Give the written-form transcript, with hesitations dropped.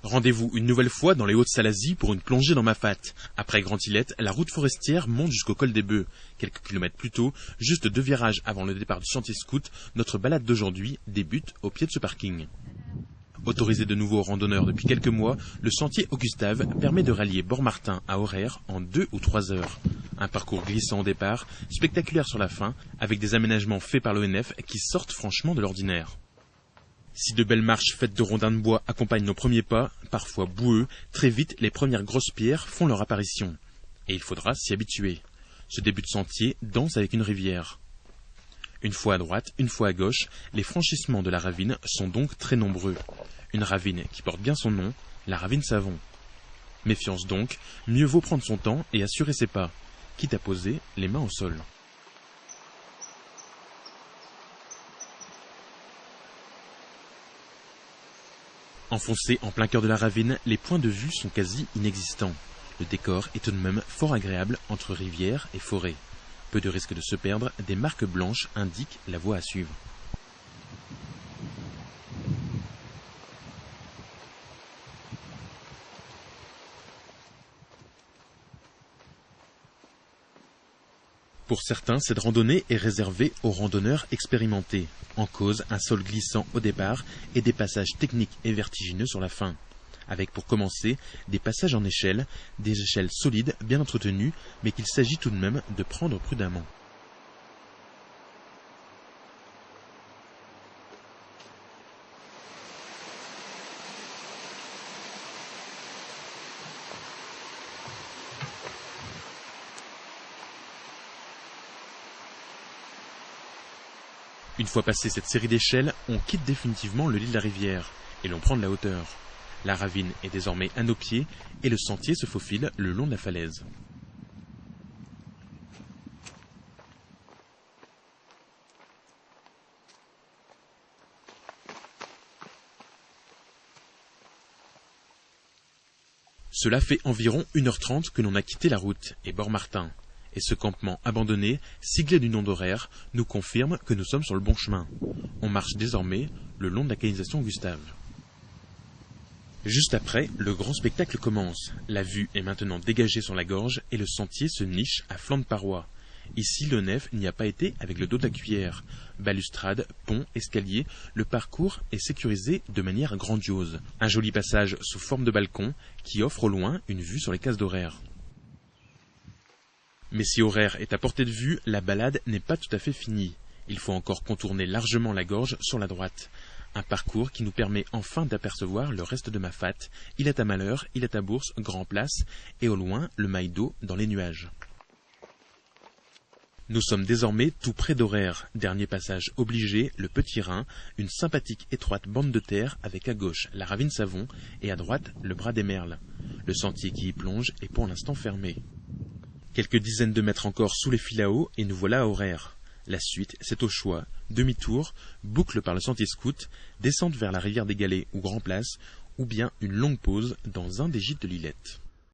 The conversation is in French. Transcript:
Rendez-vous une nouvelle fois dans les Hautes-Salazies pour une plongée dans Mafate. Après Grand-Îlette, la route forestière monte jusqu'au col des Bœufs. Quelques kilomètres plus tôt, juste 2 virages avant le départ du chantier scout, notre balade d'aujourd'hui débute au pied de ce parking. Autorisé de nouveau aux randonneurs depuis quelques mois, le sentier Augustave permet de rallier Bormartin à Auraire en 2 ou 3 heures. Un parcours glissant au départ, spectaculaire sur la fin, avec des aménagements faits par l'ONF qui sortent franchement de l'ordinaire. Si de belles marches faites de rondins de bois accompagnent nos premiers pas, parfois boueux, très vite les premières grosses pierres font leur apparition. Et il faudra s'y habituer. Ce début de sentier danse avec une rivière. Une fois à droite, une fois à gauche, les franchissements de la ravine sont donc très nombreux. Une ravine qui porte bien son nom, la ravine Savon. Méfiance donc, mieux vaut prendre son temps et assurer ses pas, quitte à poser les mains au sol. Enfoncés en plein cœur de la ravine, les points de vue sont quasi inexistants. Le décor est tout de même fort agréable entre rivière et forêt. Peu de risque de se perdre, des marques blanches indiquent la voie à suivre. Pour certains, cette randonnée est réservée aux randonneurs expérimentés. En cause, un sol glissant au départ et des passages techniques et vertigineux sur la fin. Avec pour commencer, des passages en échelle, des échelles solides, bien entretenues, mais qu'il s'agit tout de même de prendre prudemment. Une fois passé cette série d'échelles, on quitte définitivement le lit de la rivière et l'on prend de la hauteur. La ravine est désormais à nos pieds et le sentier se faufile le long de la falaise. Cela fait environ 1h30 que l'on a quitté la route et Bormartin. Et ce campement abandonné, siglé du nom d'Auraire, nous confirme que nous sommes sur le bon chemin. On marche désormais le long de la canalisation Augustave. Juste après, le grand spectacle commence. La vue est maintenant dégagée sur la gorge et le sentier se niche à flanc de paroi. Ici, le nef n'y a pas été avec le dos de la cuillère. Balustrade, pont, escalier, le parcours est sécurisé de manière grandiose. Un joli passage sous forme de balcon qui offre au loin une vue sur les cases d'Auraire. Mais si Auraire est à portée de vue, la balade n'est pas tout à fait finie. Il faut encore contourner largement la gorge sur la droite. Un parcours qui nous permet enfin d'apercevoir le reste de Mafate. Il est à Malheur, il est à Bourse, Grand Place, et au loin, le mail d'eau dans les nuages. Nous sommes désormais tout près d'Auraire. Dernier passage obligé, le Petit Rhin, une sympathique étroite bande de terre avec à gauche la ravine Savon et à droite le bras des Merles. Le sentier qui y plonge est pour l'instant fermé. Quelques dizaines de mètres encore sous les fils à eau et nous voilà à Auraire. La suite, c'est au choix, demi-tour, boucle par le sentier scout, descente vers la rivière des Galets ou Grand Place, ou bien une longue pause dans un des gîtes de l'Îlette.